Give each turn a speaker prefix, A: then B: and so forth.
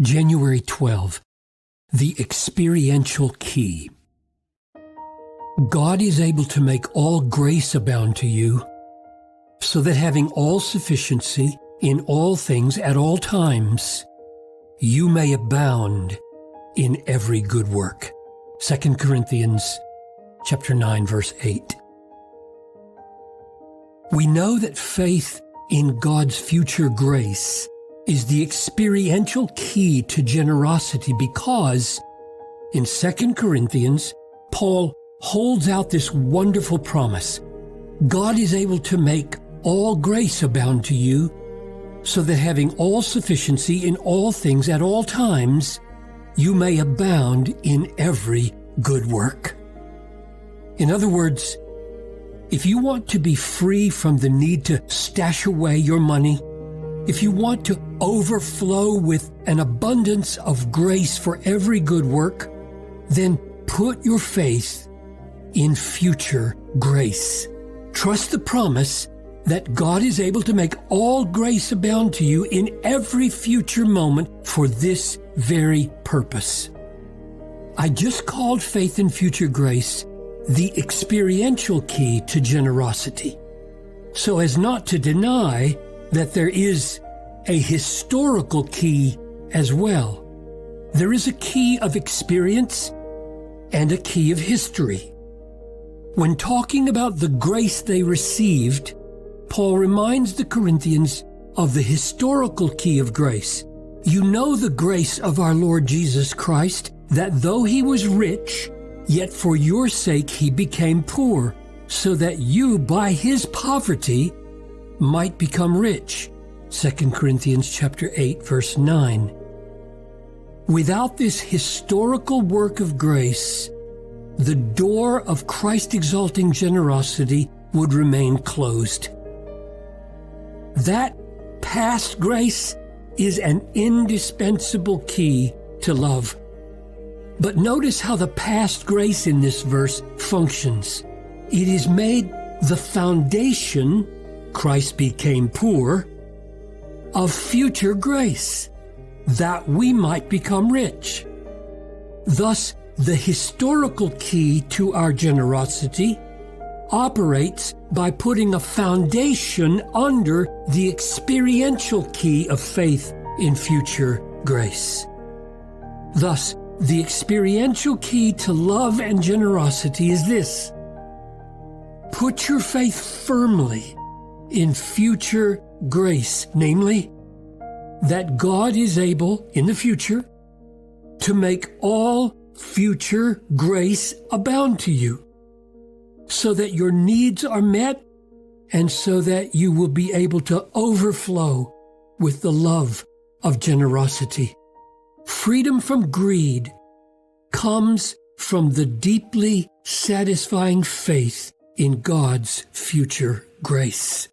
A: January 12, the Experiential Key. God is able to make all grace abound to you, so that having all sufficiency in all things at all times, you may abound in every good work. 2 Corinthians chapter 9, verse 8. We know that faith in God's future grace is the experiential key to generosity because in 2 Corinthians, Paul holds out this wonderful promise. God is able to make all grace abound to you, so that having all sufficiency in all things at all times, you may abound in every good work. In other words, if you want to be free from the need to stash away your money, if you want to overflow with an abundance of grace for every good work, then put your faith in future grace. Trust the promise that God is able to make all grace abound to you in every future moment for this very purpose. I just called faith in future grace the experiential key to generosity, so as not to deny that there is a historical key as well. There is a key of experience and a key of history. When talking about the grace they received, Paul reminds the Corinthians of the historical key of grace. You know the grace of our Lord Jesus Christ, that though he was rich, yet for your sake he became poor, so that you by his poverty might become rich. 2 Corinthians chapter 8, verse 9. Without this historical work of grace, the door of Christ-exalting generosity would remain closed. That past grace is an indispensable key to love. But notice how the past grace in this verse functions. It is made the foundation, Christ became poor, of future grace, that we might become rich. Thus, the historical key to our generosity operates by putting a foundation under the experiential key of faith in future grace. Thus, the experiential key to love and generosity is this: put your faith firmly in future grace, namely, that God is able in the future to make all future grace abound to you, so that your needs are met and so that you will be able to overflow with the love of generosity. Freedom from greed comes from the deeply satisfying faith in God's future grace.